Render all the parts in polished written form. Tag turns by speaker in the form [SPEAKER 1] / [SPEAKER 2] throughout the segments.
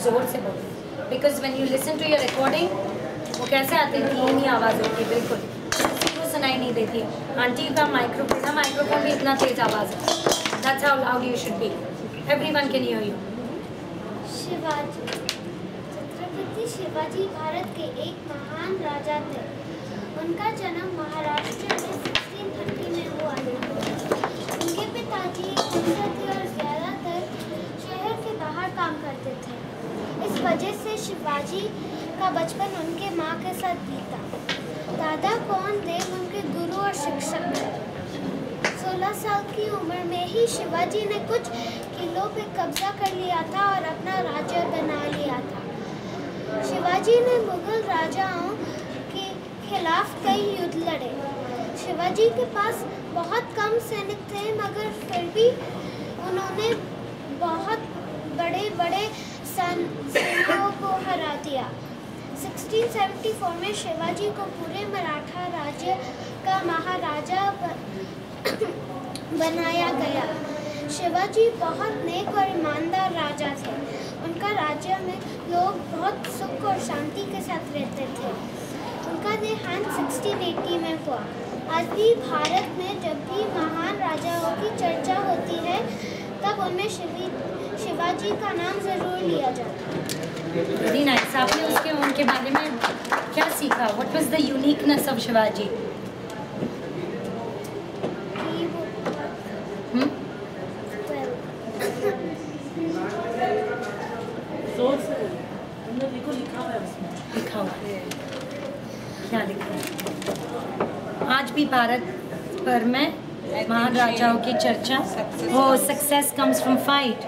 [SPEAKER 1] जोर से बोलो, because when you listen to your recording वो कैसे आते हैं, धीमी ही आवाज़ होती है, बिल्कुल किसी को सुनाई नहीं देती है। आंटी का माइक्रोफोन भी इतना तेज आवाज़ है। That's how loud you should be, everyone can hear you.
[SPEAKER 2] Shivaji. Chhatrapati Shivaji Bharat के एक महान राजा थे। उनका जन्म महाराष्ट्र में 1630 में हुआ। उनके पिताजी थे और ज़्यादातर शहर के बाहर काम करते थे। इस वजह से शिवाजी का बचपन उनके माँ के साथ बीता। दादा कौंदेव उनके गुरु और शिक्षक थे। 16 साल की उम्र में ही शिवाजी ने कुछ किलों पे कब्जा कर लिया था और अपना राज्य बना लिया था। शिवाजी ने मुगल राजाओं के खिलाफ कई युद्ध लड़े। शिवाजी के पास बहुत कम सैनिक थे, मगर फिर भी उन्होंने बहुत बड़े बड़े सैनिकों को हरा दिया। 1674 में शिवाजी को पूरे मराठा राज्य का महाराजा बनाया गया। शिवाजी बहुत नेक और ईमानदार राजा थे। उनका राज्य में लोग बहुत सुख और शांति के साथ रहते थे। उनका देहांत 1680 में हुआ। आज भी भारत में जब भी महान राजाओं की चर्चा होती है तब उनमें शिवाजी का नाम ज़रूर लिया जाता है।
[SPEAKER 1] Very nice. आपने उनके बारे में क्या सीखा? What was the uniqueness of Shivaji? लिखा हुआ क्या लिखा है? आज भी भारत भर में महान राजाओं की चर्चा हो। Success comes from fight,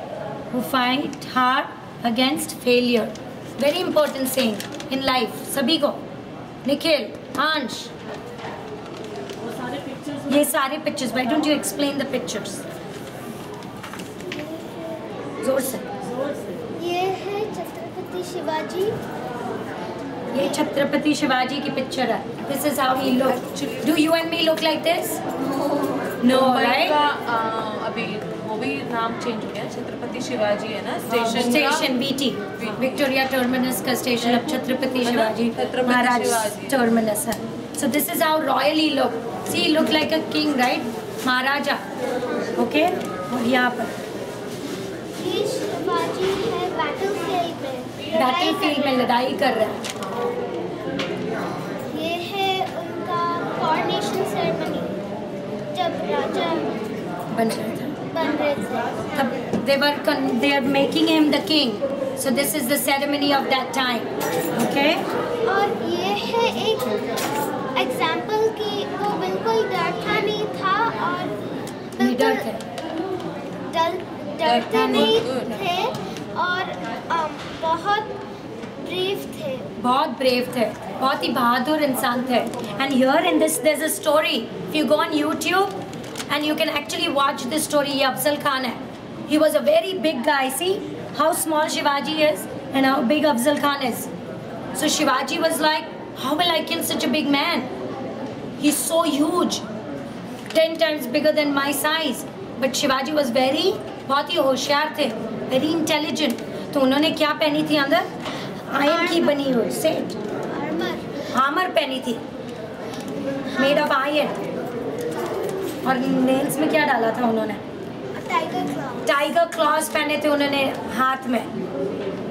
[SPEAKER 1] who fight hard against failure. Very important saying in life सभी को। निखिल, अंश, ये सारे pictures, why don't you explain the pictures? जोर से।
[SPEAKER 2] ये है छत्रपति शिवाजी।
[SPEAKER 1] ये छत्रपति शिवाजी की पिक्चर है। This is how he look. Do you and me look like this? No, right?
[SPEAKER 3] अभी वो भी नाम चेंज हो गया, छत्रपति शिवाजी है ना
[SPEAKER 1] स्टेशन बीटी, विक्टोरिया टर्मिनस का स्टेशन अब छत्रपति शिवाजी महाराज टर्मिनस है। So this is how royally look. See look like a king, right? Maharaja. Okay, और यहाँ पर
[SPEAKER 2] ये शिवाजी है बैटलफील्ड में
[SPEAKER 1] लड़ाई कर रहे हैं।
[SPEAKER 2] ये है उनका कॉरोनेशन सेरेमनी, जब राजा
[SPEAKER 1] बन रहे थे
[SPEAKER 2] तब
[SPEAKER 1] they are making him the king, so this is the ceremony of that time. Okay,
[SPEAKER 2] और ये है एक एग्जाम्पल कि वो बिल्कुल डरता नहीं था और डरते नहीं थे और बहुत
[SPEAKER 1] ब्रेव थे, बहुत ही बहादुर इंसान थे। And here in this there's a story. If you go on YouTube and you can actually watch this story, ये अफजल खान है। He was a very big guy. See how small Shivaji is and how big Afzal Khan is. So Shivaji was like, how will I kill such a big man? He's so huge, 10 times bigger than my size. But Shivaji was बहुत ही होशियार थे, very intelligent. तो उन्होंने क्या पहनी थी अंदर? Iron की बनी हुई सेट आर्मर पहनी थी, मेड ऑफ आयरन। और नेल्स में क्या डाला था उन्होंने? टाइगर क्लॉज पहने थे उन्होंने हाथ में।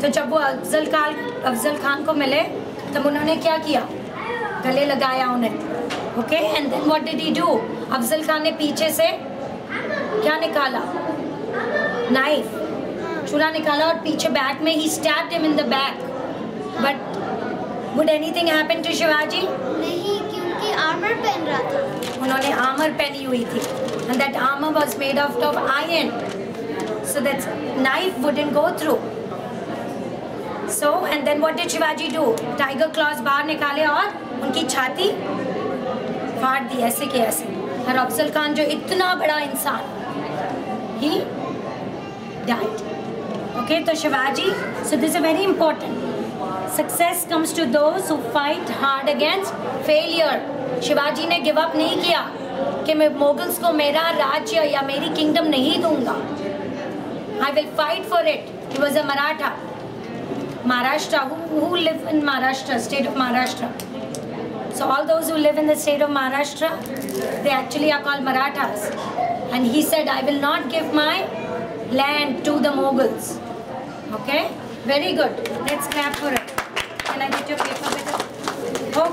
[SPEAKER 1] तो जब वो अफजल खान को मिले तब उन्होंने क्या किया? गले लगाया उन्हें। Okay, and then what did he do? Afzal Khan ने पीछे से क्या निकाला? नाइफ, छुरा निकाला और पीछे बैक में ही stabbed him in the back. But would anything happen to Shivaji?
[SPEAKER 2] नहीं, क्योंकि आर्मर पहन रहा था।
[SPEAKER 1] उन्होंने आर्मर पहनी हुई थी and that armor was made out of iron, so that knife wouldn't go through. So and then what did Shivaji do? Tiger claws बाहर निकाले और उनकी छाती फाड़ दी ऐसे के ऐसे। और अफजल खान जो इतना बड़ा इंसान, he died. Okay, तो Shivaji, so this is very important. Success comes to those who fight hard against failure. Shivaji ने गिव अप नहीं किया कि मैं मोगल्स को मेरा राज्य या मेरी किंगडम नहीं दूंगा। I will fight for it. He was a Maratha. Maharashtra, who live in Maharashtra, state of Maharashtra. So all those who live in the state of Maharashtra, they actually are called Marathas. And he said, I will not give my land to the Mughals. Okay? Very good. Let's clap for it. Can I get your paper? Okay.